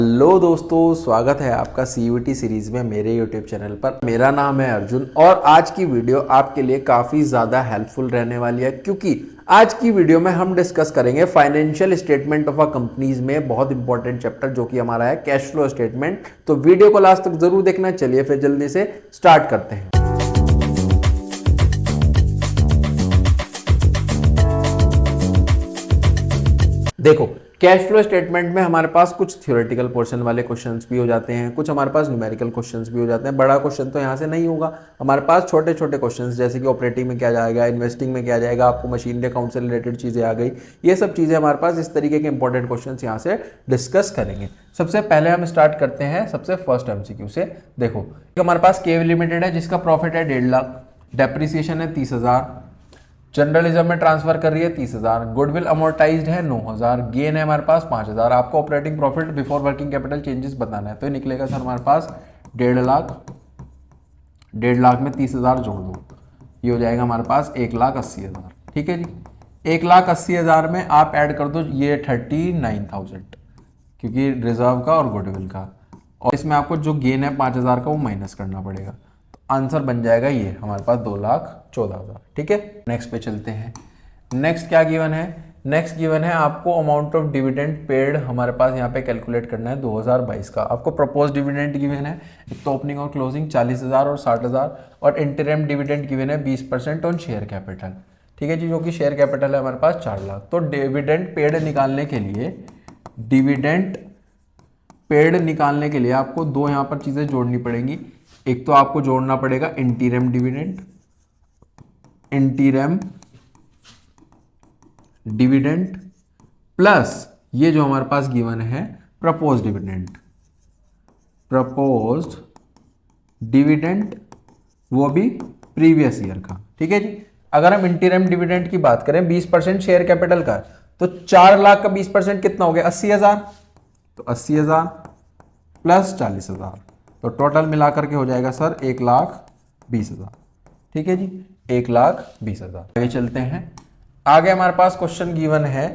Hello दोस्तों, स्वागत है आपका सीयूटी सीरीज में मेरे यूट्यूब चैनल पर। मेरा नाम है अर्जुन और आज की वीडियो आपके लिए काफ़ी ज़्यादा हेल्पफुल रहने वाली है, क्योंकि आज की वीडियो में हम डिस्कस करेंगे financial statement of a companies में बहुत इंपॉर्टेंट चैप्टर जो कि हमारा है कैश फ्लो स्टेटमेंट। तो वीडियो को लास्ट तक जरूर देखना। चलिए फिर जल्दी से स्टार्ट करते हैं। देखो, कैश फ्लो स्टेटमेंट में हमारे पास कुछ थ्योरेटिकल पोर्शन वाले क्वेश्चंस भी हो जाते हैं, कुछ हमारे पास न्यूमेरिकल क्वेश्चंस भी हो जाते हैं। बड़ा क्वेश्चन तो यहाँ से नहीं होगा, हमारे पास छोटे छोटे क्वेश्चंस जैसे कि ऑपरेटिंग में क्या जाएगा, इन्वेस्टिंग में क्या जाएगा, आपको मशीनरी अकाउंट से रिलेटेड चीज़ें आ गई, ये सब चीज़ें हमारे पास इस तरीके के इंपॉर्टेंट क्वेश्चन यहाँ से डिस्कस करेंगे। सबसे पहले हम स्टार्ट करते हैं सबसे फर्स्ट MCQ से। देखो, हमारे पास केव लिमिटेड है जिसका प्रॉफिट है 1.5 लाख, डेप्रिसिएशन है 30,000, जनरलिज्म में ट्रांसफर कर रही है 30,000, गुडविल अमोर्टाइज्ड है 9,000, गेन है हमारे पास 5,000। आपको operating profit before working capital changes बताना है, तो ये निकलेगा सर हमारे पास 1.5 लाख। 1.5 लाख में 30,000 जोड़ दो, ये हो जाएगा हमारे पास 1,80,000। ठीक है जी, 1,80,000 में आप ऐड कर दो ये 39,000, क्योंकि रिजर्व का और गुडविल का, और इसमें आपको जो गेन है 5,000 का वो माइनस करना पड़ेगा। आंसर बन जाएगा ये हमारे पास 2,14,000। ठीक है, नेक्स्ट पे चलते हैं। नेक्स्ट क्या गिवन है? नेक्स्ट गिवन है आपको अमाउंट ऑफ डिविडेंड पेड हमारे पास यहाँ पे कैलकुलेट करना है 2022 का। आपको प्रपोज डिविडेंड गिवन है, एक तो ओपनिंग और क्लोजिंग 40,000 और 60,000, और इंटरिम डिविडेंड गिवन है 20% ऑन शेयर कैपिटल। ठीक है जी, जो कि शेयर कैपिटल है हमारे पास 4 लाख। तो डिविडेंड पेड निकालने के लिए, डिविडेंड पेड निकालने के लिए आपको दो यहाँ पर चीजें जोड़नी पड़ेंगी। एक तो आपको जोड़ना पड़ेगा इंटीरियम डिविडेंड, इंटीरियम डिविडेंड प्लस ये जो हमारे पास गिवन है प्रपोज डिविडेंड, प्रपोज्ड डिविडेंड, वो भी प्रीवियस ईयर का। ठीक है जी, अगर हम इंटीरियम डिविडेंड की बात करें 20% शेयर कैपिटल का, तो 4 लाख का 20% कितना हो गया? 80,000। तो 80,000 प्लस 40,000, तो टोटल मिलाकर के हो जाएगा सर 1,20,000। ठीक है जी, 1,20,000। आगे चलते हैं। आगे हमारे पास क्वेश्चन गिवन है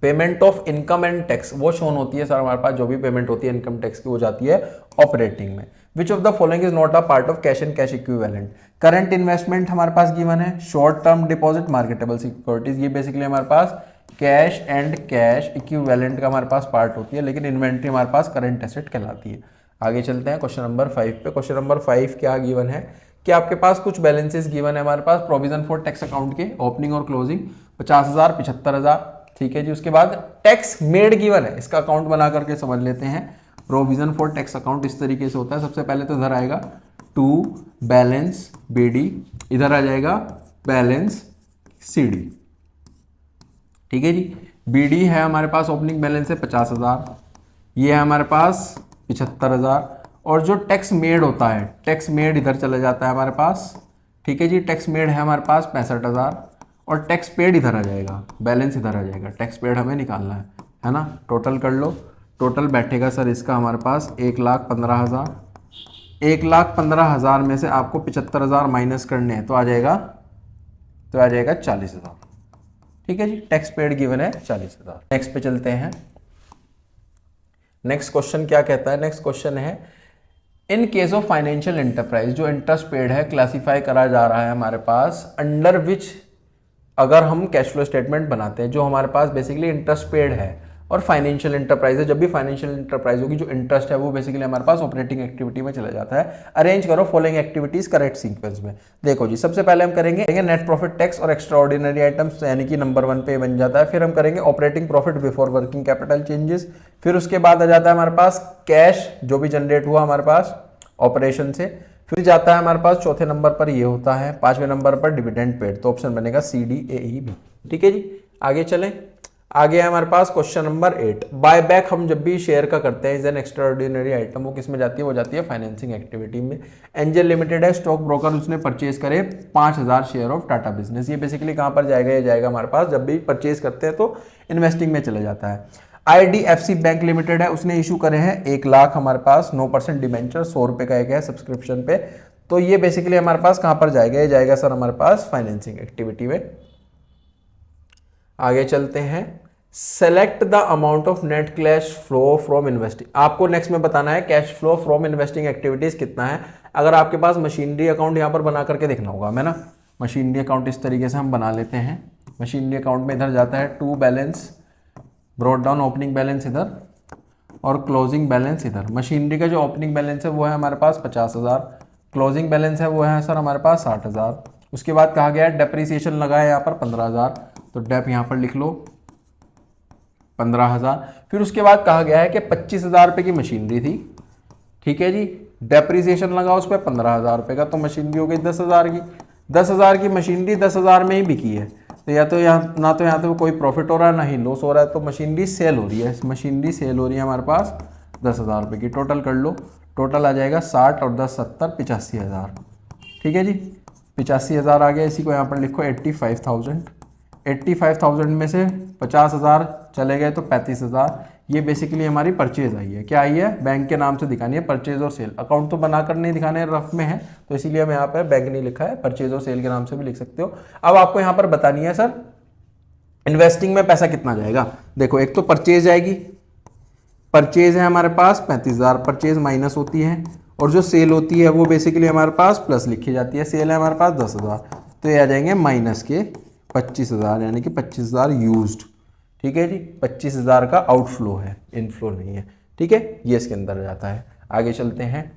payment of income and tax. वो शोन होती है सर हमारे पास, जो भी पेमेंट होती है इनकम टैक्स की वो जाती है ऑपरेटिंग में। विच of the following is not a part of cash and cash equivalent? Current investment हमारे पास गिवन है, short term deposit, marketable securities, ये बेसिकली हमारे पास कैश एंड कैश इक्विवेलेंट का हमारे पास पार्ट होती है, लेकिन इन्वेंट्री हमारे पास करंट एसेट कहलाती है। आगे चलते हैं क्वेश्चन नंबर 5 पे। क्वेश्चन नंबर 5 क्या गिवन है कि आपके पास कुछ बैलेंसेस गिवन है हमारे पास प्रोविजन फॉर टैक्स अकाउंट के, ओपनिंग और क्लोजिंग 50,000, 75,000। ठीक है जी, उसके बाद टैक्स मेड गिवन है, इसका अकाउंट बना करके समझ लेते हैं। प्रोविजन फॉर टैक्स अकाउंट इस तरीके से होता है। सबसे पहले तो इधर आएगा टू बैलेंस BD, इधर आ जाएगा बैलेंस CD। ठीक है जी, BD है हमारे पास ओपनिंग बैलेंस है 50,000, ये है हमारे पास 75,000, और जो टैक्स मेड होता है, टैक्स मेड इधर चला जाता है हमारे पास। ठीक है जी, टैक्स मेड है हमारे पास 65,000, और टैक्स पेड इधर आ जाएगा, बैलेंस इधर आ जाएगा, टैक्स पेड हमें निकालना है ना। टोटल कर लो, टोटल बैठेगा सर इसका हमारे पास 1,15,000। 1,15,000 में से आपको 75,000 माइनस करने हैं, तो आ जाएगा 40,000। ठीक है जी, टैक्स पेड गिवन है 40,000। नेक्स्ट पे चलते हैं। नेक्स्ट क्वेश्चन क्या कहता है? नेक्स्ट क्वेश्चन है in case of financial enterprise, जो इंटरेस्ट पेड है क्लासिफाई करा जा रहा है हमारे पास अंडर विच, अगर हम कैश फ्लो स्टेटमेंट बनाते हैं, जो हमारे पास बेसिकली इंटरेस्ट पेड है और फाइनेंशियल एंटरप्राइज है। जब भी फाइनेंशियल एंटरप्राइज होगी, जो इंटरेस्ट है वो बेसिकली हमारे पास ऑपरेटिंग एक्टिविटी में चला जाता है। अरेंज करो फॉलोइंग एक्टिविटीज करेक्ट सीक्वेंस में। देखो जी, सबसे पहले हम करेंगे नेट प्रॉफिट टैक्स और एक्स्ट्रा ऑर्डिनरी आइटम्स, यानी कि नंबर 1 पे बन जाता है। फिर हम करेंगे operating profit before working capital changes. फिर उसके बाद आ जाता है हमारे पास कैश जो भी जनरेट हुआ हमारे पास ऑपरेशन से। फिर जाता है हमारे पास चौथे नंबर पर ये होता है, 5वें नंबर पर डिविडेंड पेड, तो ऑप्शन बनेगा CDAEB। ठीक है जी, आगे चलें। आगे है हमारे पास क्वेश्चन नंबर 8। बाय बैक हम जब भी शेयर का करते हैं is an extra ordinary item, वो किस में जाती है? वो जाती है फाइनेंसिंग एक्टिविटी में। एंजल लिमिटेड है स्टॉक ब्रोकर, उसने परचेज करे 5,000 शेयर ऑफ टाटा बिजनेस। ये बेसिकली कहां पर जाएगा? ये जाएगा हमारे पास, जब भी परचेज करते हैं तो इन्वेस्टिंग में चले जाता है। IDFC बैंक लिमिटेड है, उसने इशू करे हैं 1 लाख हमारे पास 9% डिबेंचर, 100 रुपए का एक है सब्सक्रिप्शन पे, तो ये बेसिकली हमारे पास कहां पर जाएगा? ये जाएगा सर हमारे पास फाइनेंसिंग एक्टिविटी में। आगे चलते हैं। Select the amount of net cash flow from investing. आपको नेक्स्ट में बताना है cash flow from investing activities कितना है। अगर आपके पास मशीनरी अकाउंट यहाँ पर बना करके देखना होगा हमें ना, मशीनरी अकाउंट इस तरीके से हम बना लेते हैं। मशीनरी अकाउंट में इधर जाता है to balance, brought down opening balance इधर और क्लोजिंग बैलेंस इधर। मशीनरी का जो ओपनिंग बैलेंस है वो है हमारे पास 50,000, क्लोजिंग बैलेंस है वो है सर हमारे पास 60,000। उसके बाद कहा गया है डेप्रीसिएशन लगा है यहाँ पर 15,000, तो डेप यहाँ पर लिख लो 15,000। फिर उसके बाद कहा गया है कि 25,000 रुपये की मशीनरी थी, ठीक है जी, डेप्रीसिएशन लगा उस पर 15,000 रुपये का, तो मशीनरी हो गई 10,000 की। 10,000 की मशीनरी 10,000 में ही बिकी है, तो या तो यहाँ ना तो यहाँ तो कोई प्रॉफिट हो रहा है ना ही लॉस हो रहा है, तो मशीनरी सेल हो रही है। मशीनरी सेल हो रही है हमारे पास 10,000 रुपये की। टोटल कर लो, टोटल आ जाएगा 60 और 10 70 85,000, ठीक है जी। 85,000 आ गया, इसी को यहाँ पर लिखो 85,000। 85,000 में से 50,000 चले गए तो 35,000। ये बेसिकली हमारी परचेज आई है। क्या आई है? बैंक के नाम से दिखानी है, परचेज और सेल। अकाउंट तो बनाकर नहीं दिखाने, रफ में है, तो इसीलिए हम यहाँ पर बैंक नहीं लिखा है, परचेज और सेल के नाम से भी लिख सकते हो। अब आपको यहाँ पर बतानी है सर इन्वेस्टिंग में पैसा कितना जाएगा। देखो एक तो परचेज आएगी, परचेज है हमारे पास 35,000, परचेज माइनस होती है, और जो सेल होती है वो बेसिकली हमारे पास प्लस लिखी जाती है। सेल है हमारे पास 10,000, तो ये आ जाएंगे माइनस के 25,000, यानी कि 25,000 यूज्ड, ठीक है जी। 25,000 का आउटफ्लो है, इनफ्लो नहीं है, ठीक है, ये इसके अंदर जाता है। आगे चलते हैं,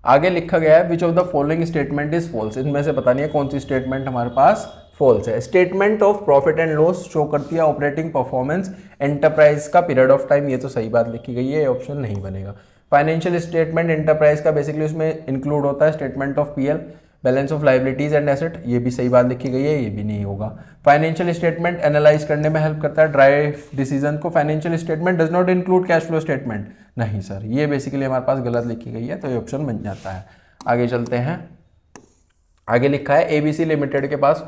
आगे लिखा गया है which of the following statement is false. इनमें से बतानी है कौन सी स्टेटमेंट हमारे पास फॉल्स है। Statement of profit and loss show करती है ऑपरेटिंग परफॉर्मेंस एंटरप्राइज का पीरियड ऑफ टाइम, ये तो सही बात लिखी गई है, ऑप्शन नहीं बनेगा। फाइनेंशियल स्टेटमेंट एंटरप्राइज का बेसिकली उसमें इंक्लूड होता है statement of PL, balance of liabilities and asset, ये भी सही बात लिखी गई है, ये भी नहीं होगा। फाइनेंशियल स्टेटमेंट एनालाइज करने में हेल्प करता है ड्राइव डिसीजन को। Financial statement does not include cash flow statement, नहीं सर, ये बेसिकली हमारे पास गलत लिखी गई है, तो ये ऑप्शन बन जाता है। आगे चलते हैं, आगे लिखा है एबीसी लिमिटेड के पास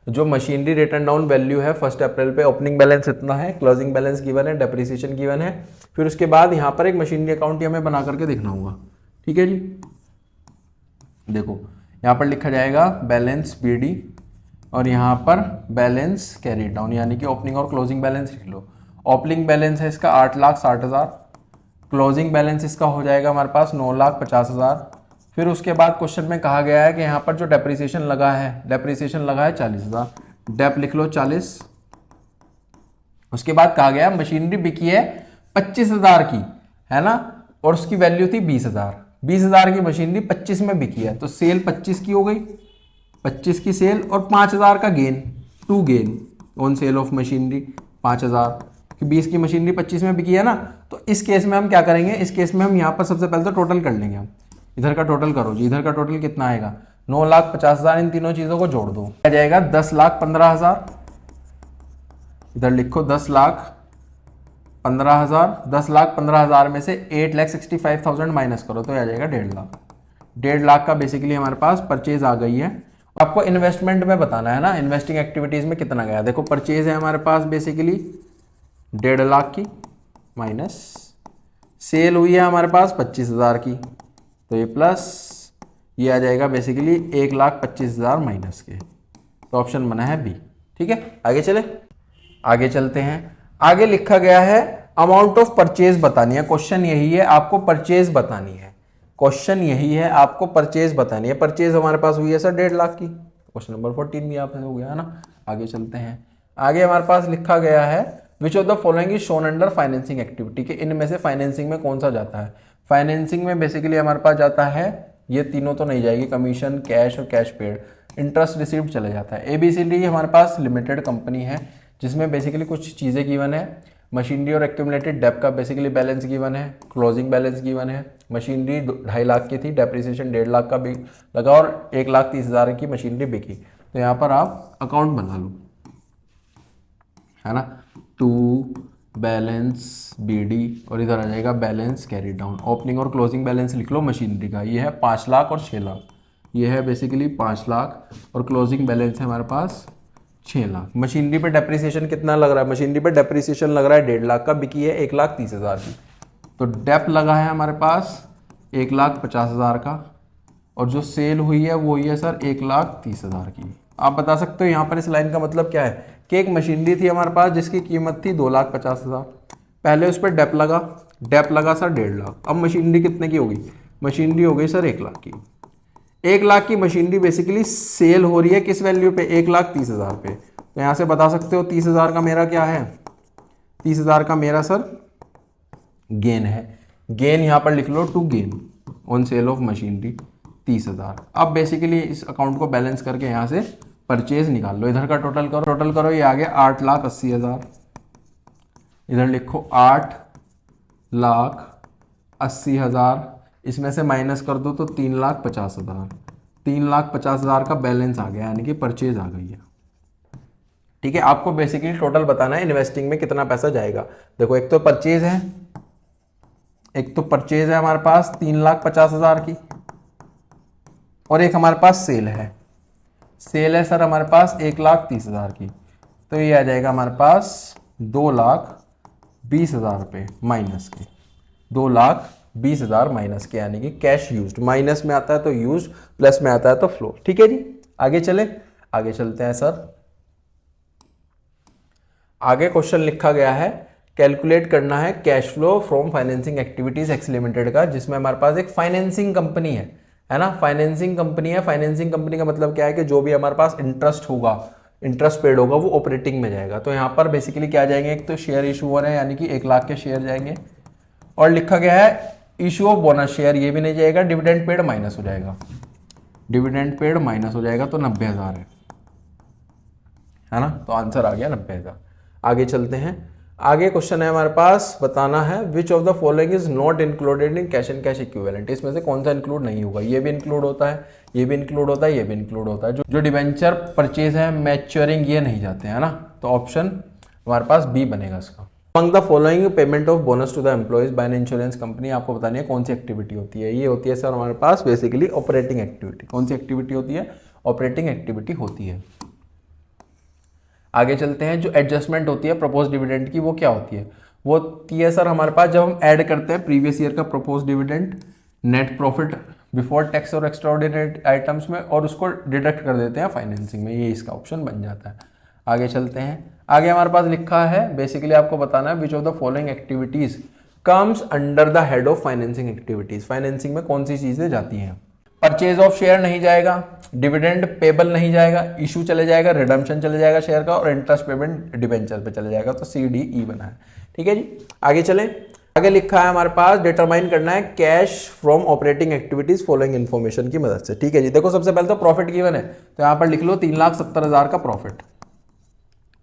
जो मशीनरी रिटर्न डाउन वैल्यू है 1 अप्रैल पे, ओपनिंग बैलेंस इतना है, क्लोजिंग बैलेंस गिवन है, डेप्रिसिएशन गिवन है। फिर उसके बाद यहाँ पर एक मशीनरी अकाउंट हमें बना करके देखना होगा, ठीक है जी। देखो यहाँ पर लिखा जाएगा बैलेंस बीडी और यहाँ पर बैलेंस कैरी डाउन, यानी कि ओपनिंग और क्लोजिंग बैलेंस लिख लो। ओपनिंग बैलेंस है इसका 8,60,000, क्लोजिंग बैलेंस इसका हो जाएगा हमारे पास 9,50,000। फिर उसके बाद क्वेश्चन में कहा गया है कि यहाँ पर जो डेप्रिसिएशन लगा है, डेप्रिसिएशन लगा है 40,000, डेप लिख लो 40। उसके बाद कहा गया मशीनरी बिकी है 25,000 की, है ना, और उसकी वैल्यू थी 20,000। 20,000 की मशीनरी 25 में बिकी है, तो सेल 25 की हो गई, 25 की सेल और 5,000 का gain, to gain on sale of machinery 5,000, कि 20 की मशीनरी 25 में बिकी है ना। तो इस केस में हम क्या करेंगे, इस केस में हम यहाँ पर सबसे पहले तो टोटल कर लेंगे। हम इधर का टोटल करो जी, इधर का टोटल कितना आएगा 9,50,000, इन तीनों चीजों को जोड़ दो, आ जाएगा 10,15,000। इधर लिखो 10,15,000, 10,15,000 में से 8,65,000 माइनस करो तो आ जाएगा 1.5 लाख। 1.5 लाख का बेसिकली हमारे पास परचेज आ गई है। आपको इन्वेस्टमेंट में बताना है ना, इन्वेस्टिंग एक्टिविटीज में कितना गया। देखो परचेज है हमारे पास बेसिकली 1.5 लाख की, माइनस सेल हुई है हमारे पास 25,000 की, तो ये प्लस ये आ जाएगा बेसिकली 1,25,000 माइनस के, तो ऑप्शन बना है बी, ठीक है। आगे चले, आगे चलते हैं। आगे लिखा गया है अमाउंट ऑफ परचेज बतानी है। क्वेश्चन यही है, आपको परचेज बतानी है, क्वेश्चन यही है, आपको परचेज बतानी है। परचेज हमारे पास हुई है सर 1.5 लाख की, क्वेश्चन नंबर 14 भी आपसे हो गया है ना। आगे चलते हैं, आगे हमारे पास लिखा गया है which of the following is shown under financing activity, के इनमें से फाइनेंसिंग में कौन सा जाता है। फाइनेंसिंग में बेसिकली हमारे पास जाता है, ये तीनों तो नहीं जाएगी, कमीशन, कैश और कैश पेड, इंटरेस्ट रिसीव्ड चले जाता है। एबीसीडी हमारे पास लिमिटेड कंपनी है जिसमें बेसिकली कुछ चीज़ें गिवन है। मशीनरी और एक्यूमुलेटेड डेप का बेसिकली बैलेंस गिवन है, क्लोजिंग बैलेंस गिवन है। मशीनरी 2.5 लाख की थी, डेप्रिसिएशन 1.5 लाख का भी लगा और 1,30,000 की मशीनरी बिकी। तो यहाँ पर आप अकाउंट बना लो, है ना, टू बैलेंस बीडी और इधर आ जाएगा बैलेंस कैरी डाउन। ओपनिंग और क्लोजिंग बैलेंस लिख लो मशीनरी का, ये है 5 लाख और 6 लाख, ये है बेसिकली 5 लाख और क्लोजिंग बैलेंस है हमारे पास 6 लाख। मशीनरी पे डेप्रिसिएशन कितना लग रहा है, मशीनरी पे डेप्रिसिएशन लग रहा है 1.5 लाख का, बिकी है 1,30,000 की, तो डेप लगा है हमारे पास 1,50,000 का, और जो सेल हुई है वो हुई है सर 1,30,000 की, आप बता सकते हो यहाँ पर इस लाइन का मतलब क्या है कि एक मशीनरी थी हमारे पास जिसकी कीमत थी 2,50,000, पहले उस पर डेप लगा सर 1.5 लाख। अब मशीनरी कितने की होगी, मशीनरी हो गई सर 1 लाख की। 1 लाख की मशीनरी बेसिकली सेल हो रही है किस वैल्यू पे, 1,30,000 पे। तो यहाँ से बता सकते हो 30,000 का मेरा क्या है, 30,000 का मेरा सर गेन है। गेन यहाँ पर लिख लो, to gain on sale of machinery 30,000। अब बेसिकली इस अकाउंट को बैलेंस करके यहाँ से परचेज निकाल लो, इधर का टोटल करो, ये आ गया 8,80,000। इधर लिखो 8,80,000, इसमें से माइनस कर दो तो 3,50,000। 3,50,000 का बैलेंस आ गया, यानी कि परचेज आ गई है। ठीक है, आपको बेसिकली टोटल बताना है इन्वेस्टिंग में कितना पैसा जाएगा। देखो एक तो परचेज है हमारे पास 3,50,000 की, और एक हमारे पास सेल है सर हमारे पास 1,30,000 की। तो ये आ जाएगा हमारे पास 2,20,000 रुपये माइनस के, 2,20,000 माइनस के, यानी कि कैश यूज्ड। माइनस में आता है तो यूज्ड, प्लस में आता है तो फ्लो। ठीक है जी, आगे चलते हैं सर। आगे क्वेश्चन लिखा गया है, कैलकुलेट करना है cash flow from financing activities x limited का, जिसमें हमारे पास एक फाइनेंसिंग कंपनी है ना, फाइनेंसिंग कंपनी है। फाइनेंसिंग कंपनी का मतलब क्या है कि जो भी हमारे पास इंटरेस्ट पेड होगा वो ऑपरेटिंग में जाएगा। तो यहाँ पर बेसिकली क्या जाएंगे, एक तो शेयर इशू हो रहे हैं यानी कि 1 लाख के शेयर जाएंगे, और लिखा गया है इशू ऑफ बोनस शेयर, ये भी नहीं जाएगा। डिविडेंड पेड माइनस हो जाएगा, तो 90,000 है ना। तो आंसर आ गया 90,000। आगे चलते हैं। आगे क्वेश्चन है हमारे पास, बताना है which of the following is not included in cash and cash equivalent. इसमें से कौन सा इंक्लूड नहीं होगा, ये भी इंक्लूड होता है, ये भी इंक्लूड होता है, ये भी इंक्लूड होता है। जो डिवेंचर परचेज है, मैच्योरिंग, ये नहीं जाते हैं ना। तो ऑप्शन हमारे पास बी बनेगा इसका। Among the following payment of bonus to the employees by an insurance company, आपको बतानी है कौन सी एक्टिविटी होती है। ये होती है सर हमारे पास बेसिकली ऑपरेटिंग एक्टिविटी। कौन सी एक्टिविटी होती है, ऑपरेटिंग एक्टिविटी होती है। आगे चलते हैं। जो एडजस्टमेंट होती है प्रपोज डिविडेंड की, वो क्या होती है, वो होती है सर हमारे पास जब हम ऐड करते हैं प्रीवियस ईयर का propose dividend net profit before tax और एक्स्ट्राऑर्डिनरी आइटम्स में, और उसको डिडक्ट कर देते हैं फाइनेंसिंग में। ये इसका ऑप्शन बन जाता है। आगे चलते हैं। आगे हमारे पास लिखा है बेसिकली आपको बताना है which of the following activities comes under the head of financing activities. Financing में कौन सी चीजें जाती हैं, परचेज ऑफ शेयर नहीं जाएगा, डिविडेंड पेबल नहीं जाएगा, इशू चले जाएगा, रिडम्पशन चले जाएगा शेयर का, और इंटरेस्ट पेमेंट डिबेंचर पे चले जाएगा। तो सी डी ई बना है। ठीक है जी, आगे चलें। आगे लिखा है हमारे पास डिटरमाइन करना है cash from operating activities following information की मदद से। ठीक है जी, देखो सबसे पहले तो प्रॉफिट गिवन है, तो यहाँ पर लिख लो 3,70,000 का प्रॉफिट।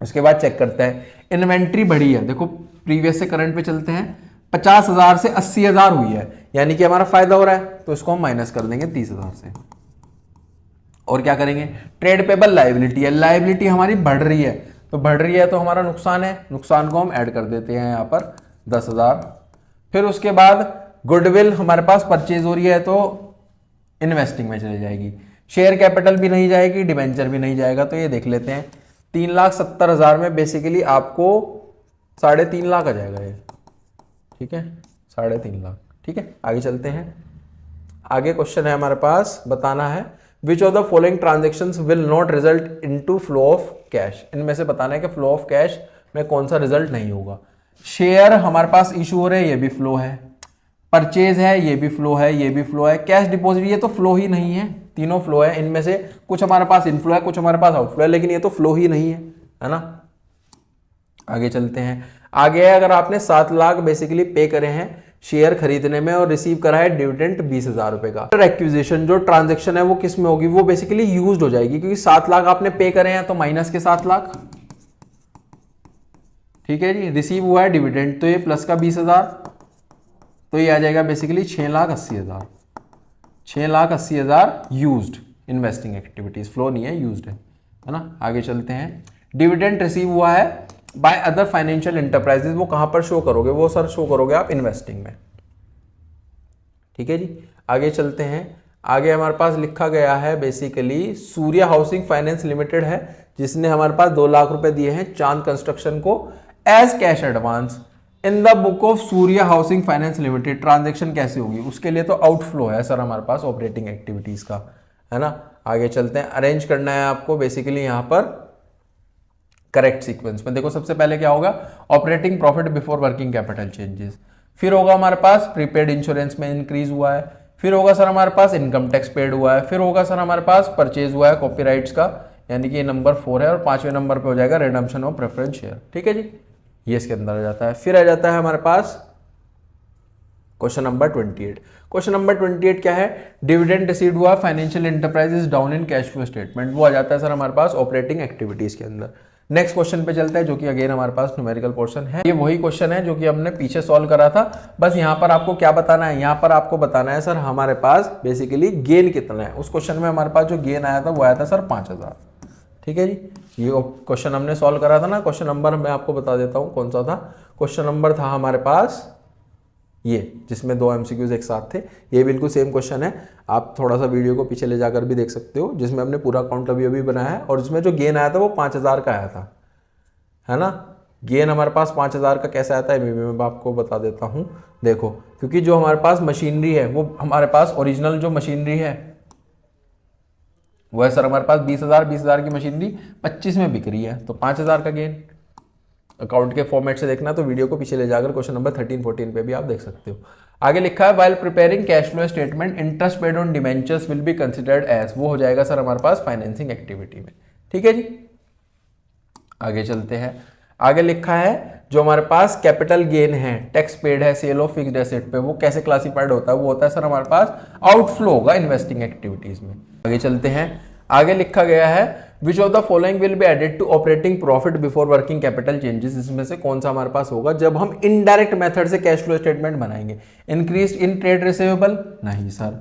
उसके बाद चेक करते हैं इन्वेंट्री बढ़ी है, देखो प्रीवियस से करंट पे चलते हैं, 50,000 से 80,000 हुई है, यानी कि हमारा फायदा हो रहा है, तो इसको हम माइनस कर देंगे 30,000 से। और क्या करेंगे, ट्रेड पेबल लायबिलिटी है, लायबिलिटी हमारी बढ़ रही है, तो बढ़ रही है तो हमारा नुकसान है, नुकसान को हम ऐड कर देते हैं यहाँ पर 10,000। फिर उसके बाद गुडविल हमारे पास परचेज हो रही है तो इन्वेस्टिंग में चली जाएगी, शेयर कैपिटल भी नहीं जाएगी, डिबेंचर भी नहीं जाएगा। तो ये देख लेते हैं 3,70,000 में बेसिकली आपको 3.5 लाख आ जाएगा ये। ठीक है, 3.5 लाख। ठीक है, आगे चलते हैं। आगे क्वेश्चन है हमारे पास, बताना है which of the following transactions will not result into flow of cash. इनमें से बताना है कि फ्लो ऑफ कैश में कौन सा रिजल्ट नहीं होगा। शेयर हमारे पास इशू हो रहे हैं, ये भी फ्लो है, परचेज है, ये भी फ्लो है, ये भी फ्लो है, कैश डिपॉजिट ये तो फ्लो ही नहीं है, तीनों फ्लो है। इनमें से कुछ हमारे पास इनफ्लो है, कुछ हमारे पास आउटफ्लो है, लेकिन ये तो फ्लो ही नहीं है ना। आगे चलते हैं। आगे अगर आपने 7 लाख बेसिकली पे करे हैं शेयर खरीदने में और रिसीव करा है डिविडेंड 20,000 रुपए का, एक्विजिशन जो ट्रांजेक्शन है वो किस में होगी, वो बेसिकली यूज्ड हो जाएगी, क्योंकि 7 लाख आपने पे करे हैं तो माइनस के 7 लाख। ठीक है जी, रिसीव हुआ है डिविडेंड तो ये प्लस का 20,000, तो ये आ जाएगा basically 6,80,000। 6,80,000 used investing activities, flow नहीं है, यूज्ड है ना। आगे चलते हैं। डिविडेंड रिसीव हुआ है बाय अदर फाइनेंशियल एंटरप्राइजेज, वो कहां पर शो करोगे, वो सर शो करोगे आप इन्वेस्टिंग में। ठीक है जी, आगे चलते हैं। आगे हमारे पास लिखा गया है basically Surya housing finance limited है, जिसने हमारे पास 2 लाख रुपए दिए हैं चांद कंस्ट्रक्शन को as cash advance in the book of Surya housing finance limited. Transaction कैसे होगी, उसके लिए तो आउटफ्लो है सर हमारे पास ऑपरेटिंग एक्टिविटीज का, है ना। आगे चलते हैं, अरेंज करना है आपको बेसिकली यहाँ पर करेक्ट सीक्वेंस में। देखो सबसे पहले क्या होगा, operating profit before working capital changes, फिर होगा हमारे पास प्रीपेड इंश्योरेंस में इंक्रीज हुआ है, फिर होगा सर हमारे पास इनकम टैक्स पेड हुआ है, फिर होगा सर हमारे पास परचेज हुआ है कॉपीराइट्स का, यानी कि ये नंबर 4 है, और 5वें नंबर पे हो जाएगा रिडम्पशन ऑफ प्रेफरेंस शेयर। ठीक है जी, ये इसके अंदर आ जाता है। फिर आ जाता है हमारे पास क्वेश्चन नंबर 28। क्वेश्चन नंबर 28 क्या है, डिविडेंड रिसीव्ड हुआ, financial enterprise is down in cash flow statement, वो आ जाता है सर हमारे पास ऑपरेटिंग एक्टिविटीज के अंदर। नेक्स्ट क्वेश्चन पे चलता है जो कि अगेन हमारे पास न्यूमेरिकल पोर्शन है। ये वही क्वेश्चन है जो कि हमने पीछे सॉल्व करा था, बस यहाँ पर आपको क्या बताना है, यहाँ पर आपको बताना है सर हमारे पास बेसिकली गेन कितना है। उस क्वेश्चन में हमारे पास जो गेन आया था वो आया था सर 5000। ठीक है जी, ये क्वेश्चन हमने सॉल्व करा था ना। क्वेश्चन नंबर मैं आपको बता देता हूँ कौन सा था। क्वेश्चन नंबर था हमारे पास ये, जिसमें 2 MCQs एक साथ थे। ये बिल्कुल सेम क्वेश्चन है, आप थोड़ा सा वीडियो को पीछे ले जाकर भी देख सकते हो, जिसमें हमने पूरा अकाउंट अभी बनाया है, और जिसमें जो गेन आया था वो 5000 का आया था, है ना। गेन हमारे पास 5000 का कैसे आता है मैं आपको बता देता हूँ। देखो, क्योंकि जो हमारे पास मशीनरी है वो हमारे पास ओरिजिनल जो मशीनरी है वो है सर हमारे पास 20,000 की मशीनरी 25 में बिक रही है, तो 5000 का गेन। अकाउंट के फॉर्मेट से देखना तो वीडियो को पीछे ले जाकर क्वेश्चन नंबर 13-14 पे भी आप देख सकते हो। आगे लिखा है while preparing cash flow statement interest paid on debentures will be considered as, वो हो जाएगा सर हमारे पास फाइनेंसिंग एक्टिविटी में। ठीक है जी, आगे चलते हैं। आगे लिखा है जो हमारे पास कैपिटल गेन है, टैक्स पेड है सेल ऑफ फिक्स्ड एसेट पे, वो कैसे क्लासिफाइड होता है, वो होता है सर हमारे पास आउटफ्लो होगा इन्वेस्टिंग एक्टिविटीज में। आगे चलते हैं, आगे लिखा गया है which of the following will be added to operating profit before working capital changes, इसमें से कौन सा हमारे पास होगा जब हम इनडायरेक्ट मेथड से कैश फ्लो स्टेटमेंट बनाएंगे। इंक्रीज इन ट्रेड रिसीवेबल, नहीं सर।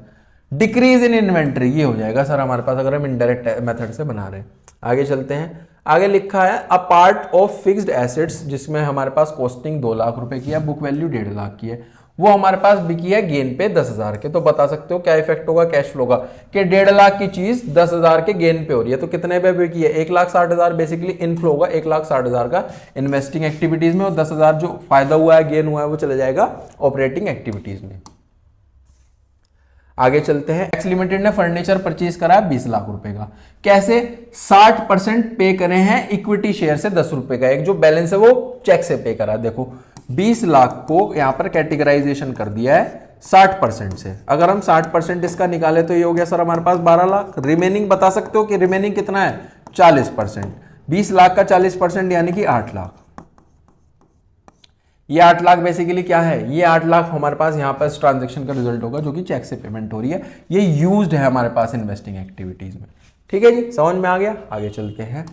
डिक्रीज इन इन्वेंट्री, ये हो जाएगा सर हमारे पास अगर हम इनडायरेक्ट मेथड से बना रहे हैं। आगे चलते हैं, आगे लिखा है a part of fixed assets, जिसमें हमारे पास कॉस्टिंग 2 लाख रुपए की है, बुक वैल्यू 1.5 लाख की है, वो हमारे पास बिकी है गेन पे 10,000 के। तो बता सकते हो क्या इफेक्ट होगा कैश फ्लो का, कि 1.5 लाख की चीज 10,000 के गेन पे हो रही है, तो कितने पे बिकी है 1,60,000, बेसिकली इनफ्लो होगा 1,60,000 का इन्वेस्टिंग एक्टिविटीज में, और 10,000 जो फायदा हुआ है गेन हुआ है वो चले जाएगा ऑपरेटिंग एक्टिविटीज में। आगे चलते हैं, एक्स लिमिटेड ने फर्नीचर परचेज करा है 20 लाख रुपए का, कैसे 60% पे करे हैं इक्विटी शेयर से 10 रुपए का, एक जो बैलेंस है वो चेक से पे करा। देखो 20 लाख को यहां पर कैटेगराइजेशन कर दिया है 60% से, अगर हम 60% इसका निकाले तो ये हो गया सर हमारे पास 12 लाख। रिमेनिंग बता सकते हो कि रिमेनिंग कितना है 40%, 20 लाख का 40% यानी कि 8 लाख। ये 8 लाख बेसिकली क्या है, ये 8 लाख हमारे पास यहाँ पर इस ट्रांजेक्शन का रिजल्ट होगा जो कि चेक से पेमेंट हो रही है, ये यूज्ड है हमारे पास इन्वेस्टिंग एक्टिविटीज में। ठीक है जी, समझ में आ गया। आगे चलते हैं,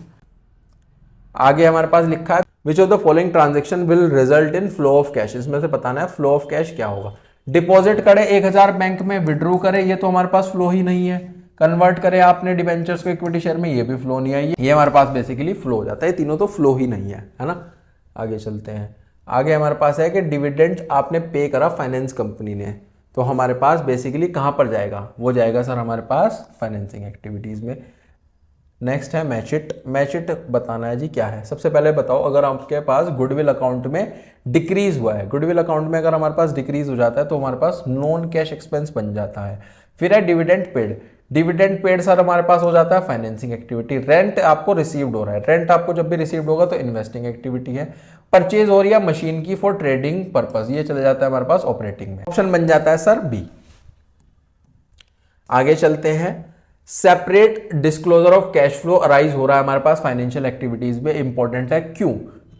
आगे हमारे पास लिखा है which of the following transaction will result in flow of cash, इसमें से बताना है फ्लो ऑफ कैश क्या होगा। डिपॉजिट करे 1000 बैंक में, विड्रॉ करे, ये तो हमारे पास फ्लो ही नहीं है। कन्वर्ट करे आपने डिबेंचर्स को इक्विटी शेयर में, ये भी फ्लो नहीं है, ये हमारे पास बेसिकली फ्लो हो जाता है, तीनों तो फ्लो ही नहीं है ना। आगे चलते हैं, आगे हमारे पास है कि डिविडेंड आपने पे करा फाइनेंस कंपनी ने, तो हमारे पास बेसिकली कहां पर जाएगा, वो जाएगा सर हमारे पास फाइनेंसिंग एक्टिविटीज में। नेक्स्ट है मैचिट, मैचिट बताना है जी क्या है। सबसे पहले बताओ अगर आपके पास गुडविल अकाउंट में डिक्रीज हुआ है, गुडविल अकाउंट में अगर हमारे पास डिक्रीज हो जाता है तो हमारे पास नॉन कैश एक्सपेंस बन जाता है। फिर है dividend paid, dividend paid sir हमारे पास हो जाता है फाइनेंसिंग एक्टिविटी। रेंट आपको रिसीव्ड हो रहा है, रेंट आपको जब भी रिसीव्ड होगा तो इन्वेस्टिंग एक्टिविटी है। परचेज हो रही है मशीन की फॉर ट्रेडिंग पर्पस, ये चले जाता है हमारे पास ऑपरेटिंग में। ऑप्शन बन जाता है सर बी। आगे चलते हैं, separate disclosure of cash flow arise हो रहा है हमारे पास फाइनेंशियल एक्टिविटीज में, इंपॉर्टेंट है क्यों,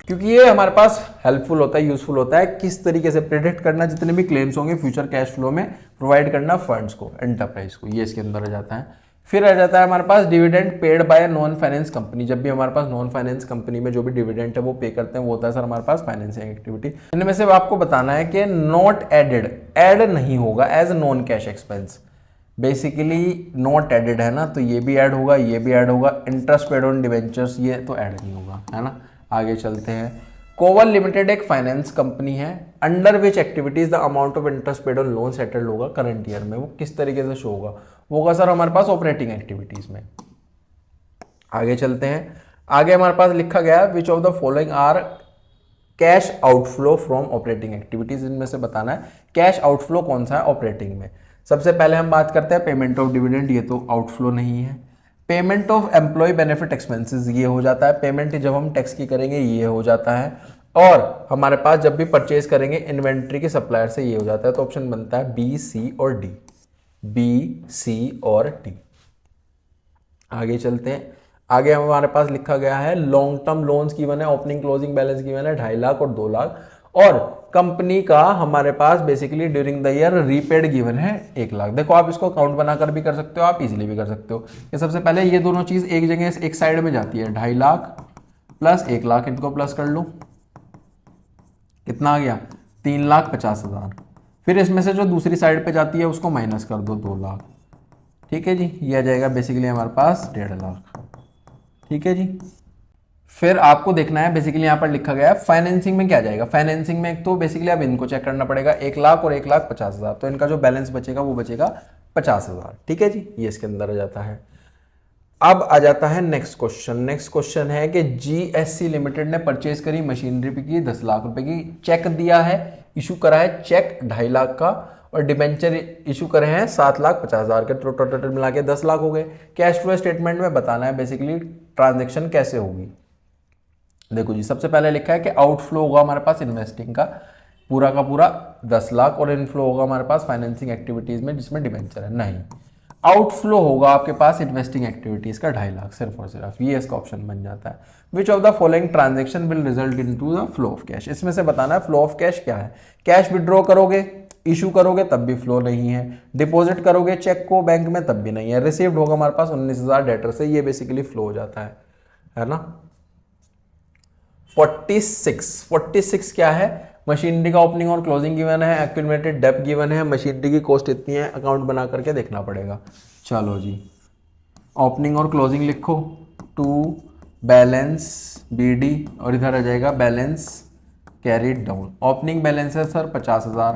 क्योंकि ये हमारे पास हेल्पफुल होता है, यूजफुल होता है किस तरीके से प्रेडिक्ट करना जितने भी क्लेम्स होंगे फ्यूचर कैश फ्लो में, प्रोवाइड करना फंड्स को, एंटरप्राइज को, ये इसके अंदर आ जाता है। फिर आ जाता है हमारे पास dividend paid by non finance company, जब भी हमारे पास नॉन फाइनेंस कंपनी में जो भी डिविडेंड है वो पे करते हैं वो होता है सर हमारे पास फाइनेंसिंग एक्टिविटी। इनमें से आपको बताना है कि नॉट एडेड, ऐड नहीं होगा as non cash expense, basically not added है ना, तो ये भी ऐड होगा, ये भी ऐड होगा। इंटरेस्ट पेड ऑन डिवेंचर्स ये तो ऐड नहीं होगा, है ना। आगे चलते हैं, कोवल लिमिटेड एक फाइनेंस कंपनी है, under which activities the amount of interest paid on loan settled होगा करंट ईयर में, वो किस तरीके से शो होगा, वो होगा सर हमारे पास ऑपरेटिंग एक्टिविटीज में। आगे चलते हैं, आगे हमारे पास लिखा गया है which of the following are cash outflow from operating activities, इनमें से बताना है कैश आउटफ्लो कौन सा है ऑपरेटिंग में। सबसे पहले हम बात करते हैं पेमेंट ऑफ डिविडेंड, ये तो आउटफ्लो नहीं है। Payment of employee benefit expenses ये हो जाता है, पेमेंट जब हम टैक्स की करेंगे ये हो जाता है, और हमारे पास जब भी परचेज करेंगे इन्वेंट्री के सप्लायर से ये हो जाता है। तो ऑप्शन बनता है बी, सी और डी, बी, सी और डी। आगे चलते हैं। आगे हमारे पास लिखा गया है लॉन्ग टर्म लोन्स गिवन है, ओपनिंग क्लोजिंग बैलेंस गिवन है 2.5 लाख और 2 लाख, और कंपनी का हमारे पास basically during the year repaid given है 1 लाख। देखो आप इसको अकाउंट बनाकर भी कर सकते हो, आप इजीली भी कर सकते हो। ये सबसे पहले ये दोनों चीज एक जगह एक साइड में जाती है, 2.5 लाख प्लस 1 लाख, इनको प्लस कर लो, कितना आ गया 3,50,000। फिर इसमें से जो दूसरी साइड पे जाती है उसको माइनस कर दो 2 लाख, ठीक है जी। ये आ जाएगा बेसिकली हमारे पास 1.5 लाख, ठीक है जी। फिर आपको देखना है बेसिकली यहाँ पर लिखा गया है फाइनेंसिंग में क्या जाएगा। फाइनेंसिंग में एक तो बेसिकली अब इनको चेक करना पड़ेगा, 1 लाख और 1,50,000, तो इनका जो बैलेंस बचेगा वो बचेगा 50,000, ठीक है जी। ये इसके अंदर आ जाता है। अब आ जाता है नेक्स्ट क्वेश्चन। नेक्स्ट क्वेश्चन है कि जीएससी लिमिटेड ने परचेज करी मशीनरी की 10 लाख रुपए की, चेक दिया है, इशू करा है चेक 2.5 लाख का, और डिबेंचर इशू करे हैं 7,50,000 के, तो टोटल मिला के 10 लाख हो गए। कैश फ्लो स्टेटमेंट में बताना है बेसिकली ट्रांजेक्शन कैसे होगी। देखो जी, सबसे पहले लिखा है कि आउटफ्लो होगा हमारे पास इन्वेस्टिंग का पूरा 10 लाख, और इनफ्लो होगा हमारे पास फाइनेंसिंग एक्टिविटीज में जिसमें डिबेंचर है। नहीं, आउटफ्लो होगा आपके पास इन्वेस्टिंग एक्टिविटीज का 2.5 लाख सिर्फ और सिर्फ, ये इसका ऑप्शन बन जाता है। Which of the following transaction will result into the flow of cash. इसमें से बताना है फ्लो ऑफ कैश क्या है। कैश विड्रॉ करोगे, इशू करोगे तब भी फ्लो नहीं है, डिपॉजिट करोगे चेक को बैंक में तब भी नहीं है, रिसीव्ड होगा हमारे पास 19,000 डेटर से, ये बेसिकली फ्लो हो जाता है ना। 46 क्या है, मशीनरी का ओपनिंग और क्लोजिंग गिवन है, एक्यूमुलेटेड डेप्थ गिवन है, मशीनरी की कॉस्ट इतनी है, अकाउंट बना करके देखना पड़ेगा। चलो जी, ओपनिंग और क्लोजिंग लिखो, टू बैलेंस बीडी, और इधर आ जाएगा balance carried down. Opening balance है सर 50,000,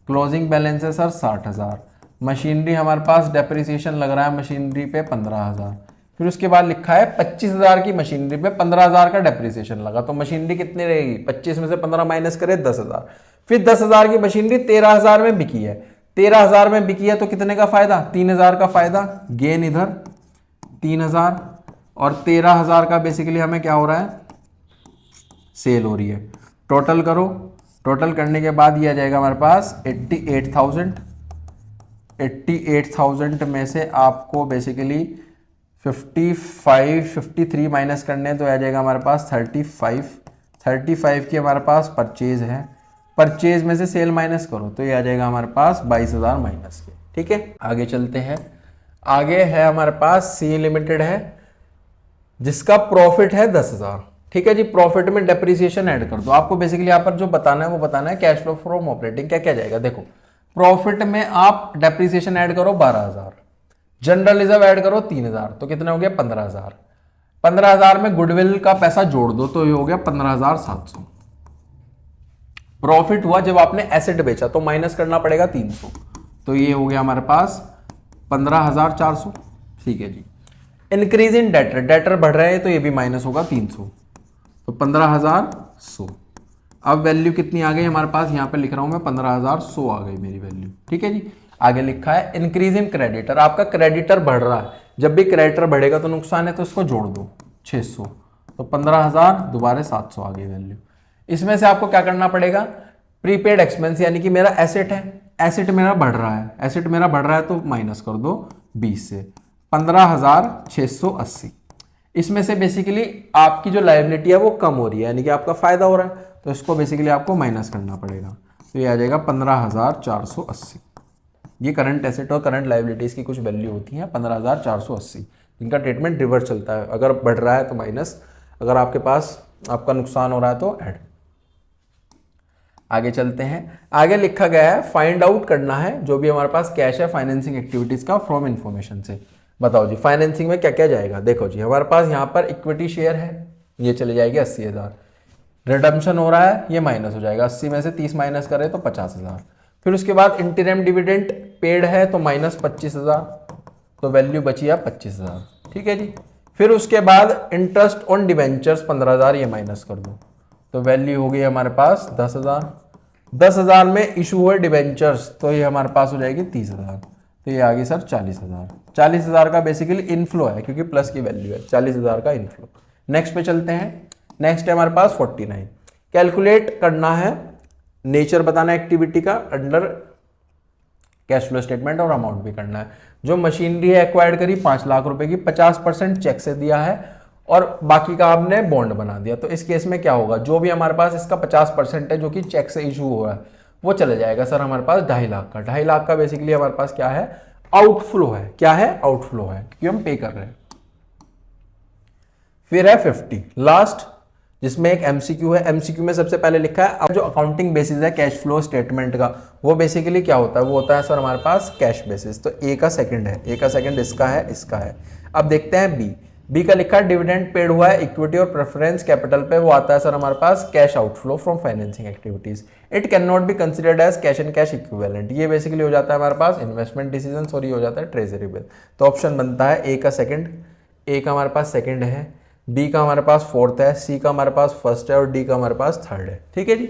क्लोजिंग बैलेंस है सर 60,000, मशीनरी हमारे पास डेप्रिसिएशन लग रहा है मशीनरी पे 15,000, फिर उसके बाद लिखा है 25,000 की मशीनरी पे 15,000 का डेप्रिसिएशन लगा, तो मशीनरी कितनी रहेगी, 25 में से 15 माइनस करे 10,000। फिर 10,000 की मशीनरी 13,000 में बिकी है, 13,000 में बिकी है तो कितने का फायदा, 3,000 का फायदा, गेन इधर 3,000, और 13,000 का बेसिकली हमें क्या हो रहा है, सेल हो रही है। टोटल करो, टोटल करने के बाद ये आ जाएगा हमारे पास 88,000 में से आपको बेसिकली 53 माइनस करने, तो आ जाएगा हमारे पास 35 की हमारे पास परचेज है, परचेज में से सेल माइनस करो तो ये आ जाएगा हमारे पास 22,000 माइनस के, ठीक है। आगे चलते हैं। आगे है हमारे पास सी लिमिटेड है जिसका प्रॉफिट है 10,000, ठीक है जी। प्रॉफिट में डेप्रिसिएशन ऐड कर दो, आपको बेसिकली यहाँ पर जो बताना है वो बताना है कैश फ्लो फ्रॉम ऑपरेटिंग क्या क्या जाएगा। देखो प्रॉफिट में आप डेप्रिसिएशन ऐड करो 12,000, जनरल रिजर्व ऐड करो 3,000, तो कितने हो गया 15,000। 15,000 में गुडविल का पैसा जोड़ दो तो ये हो गया 15,700। प्रॉफिट हुआ जब आपने एसेट बेचा तो माइनस करना पड़ेगा 300, तो ये हो गया हमारे पास 15,400, ठीक है जी। इंक्रीज इन डेटर, डेटर बढ़ रहे हैं तो ये भी माइनस होगा 300, तो 15,100। अब वैल्यू कितनी आ गई हमारे पास, यहां पे लिख रहा हूं मैं 15,100 आ गई मेरी वैल्यू, ठीक है जी। आगे लिखा है इंक्रीज इन क्रेडिटर, आपका क्रेडिटर बढ़ रहा है, जब भी क्रेडिटर बढ़ेगा तो नुकसान है तो इसको जोड़ दो 600, तो 15,000 दोबारा 700 आ गई वैल्यू। इसमें से आपको क्या करना पड़ेगा, प्रीपेड एक्सपेंस यानी कि मेरा एसेट है, एसेट मेरा बढ़ रहा है, एसेट मेरा बढ़ रहा है तो माइनस कर दो 20 से 15,680। इसमें से बेसिकली आपकी जो लायबिलिटी है वो कम हो रही है यानी कि आपका फायदा हो रहा है, तो इसको बेसिकली आपको माइनस करना पड़ेगा, तो ये आ जाएगा 15,480। ये करंट एसेट और करंट लायबिलिटीज की कुछ वैल्यू होती है 15,480, जिनका ट्रीटमेंट रिवर्स चलता है, अगर बढ़ रहा है तो माइनस, अगर आपके पास आपका नुकसान हो रहा है तो ऐड। आगे चलते हैं। आगे लिखा गया है फाइंड आउट करना है जो भी हमारे पास कैश है फाइनेंसिंग एक्टिविटीज का फ्रॉम इन्फॉर्मेशन से। बताओ जी फाइनेंसिंग में क्या क्या जाएगा। देखो जी हमारे पास यहाँ पर इक्विटी शेयर है, ये चले जाएगी 80,000, रिडम्पशन हो रहा है ये माइनस हो जाएगा, 80 में से 30 माइनस करें तो 50,000। फिर उसके बाद इंटरिम डिविडेंड पेड है तो माइनस 25,000, तो वैल्यू बची है 25,000, ठीक है जी। फिर उसके बाद इंटरेस्ट ऑन डिवेंचर्स 15,000, ये माइनस कर दो तो वैल्यू हो गई हमारे पास 10,000। 10,000 में इशू हुए डिवेंचर्स तो ये हमारे पास हो जाएगी 30,000, तो ये आ गई सर 40,000। 40,000 का बेसिकली इनफ्लो है क्योंकि प्लस की वैल्यू है, 40,000 का इनफ्लो। नेक्स्ट पे चलते हैं। नेक्स्ट है हमारे पास 49। कैलकुलेट करना है, नेचर बताना है एक्टिविटी का अंडर कैश फ्लो स्टेटमेंट और अमाउंट भी करना है। जो मशीनरी है एक्वायर्ड करी 5 लाख रुपए की, 50% चेक से दिया है और बाकी का आपने बॉन्ड बना दिया। तो इस केस में क्या होगा, जो भी हमारे पास इसका 50% है जो कि चेक से इशू हुआ है वो चले जाएगा सर हमारे पास 2.5 लाख का। 2.5 लाख का बेसिकली हमारे पास क्या है, आउटफ्लो है। क्या है, आउटफ्लो है क्योंकि हम पे कर रहे हैं। फिर है 50 लास्ट, जिसमें एक एमसीक्यू है। एमसीक्यू में सबसे पहले लिखा है अब जो अकाउंटिंग बेसिस है कैश फ्लो स्टेटमेंट का, वो बेसिकली क्या होता है, वो होता है सर हमारे पास कैश बेसिस। तो ए का सेकंड है, ए का सेकंड इसका है, इसका है। अब देखते हैं बी। बी का लिखा है डिविडेंड पेड हुआ है इक्विटी और प्रेफरेंस कैपिटल पे, वो आता है सर हमारे पास cash outflow from financing activities. It can not be considered as cash and cash equivalent. ये बेसिकली हो जाता है हमारे पास इन्वेस्टमेंट डिसीजन और ये हो जाता है ट्रेजरी बिल। तो ऑप्शन बनता है ए का सेकंड। ए का हमारे पास सेकंड है, बी का हमारे पास फोर्थ है, सी का हमारे पास फर्स्ट है और डी का हमारे पास थर्ड है। ठीक है जी।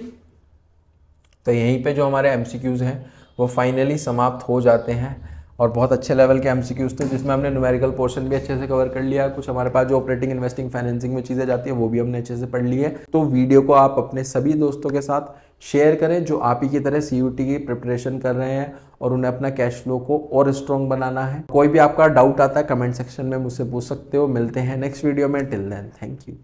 तो यहीं पे जो हमारे एमसीक्यूज हैं वो फाइनली समाप्त हो जाते हैं और बहुत अच्छे लेवल के एमसीक्यूज थे जिसमें हमने न्यूमेरिकल पोर्शन भी अच्छे से कवर कर लिया। कुछ हमारे पास जो ऑपरेटिंग इन्वेस्टिंग फाइनेंसिंग में चीज़ें जाती है वो भी हमने अच्छे से पढ़ ली है। तो वीडियो को आप अपने सभी दोस्तों के साथ शेयर करें जो आप ही की तरह सीयूटी की प्रिपरेशन कर रहे हैं और उन्हें अपना कैश फ्लो को और स्ट्रॉन्ग बनाना है। कोई भी आपका डाउट आता है कमेंट सेक्शन में मुझसे पूछ सकते हो। मिलते हैं नेक्स्ट वीडियो में, टिल देन थैंक यू।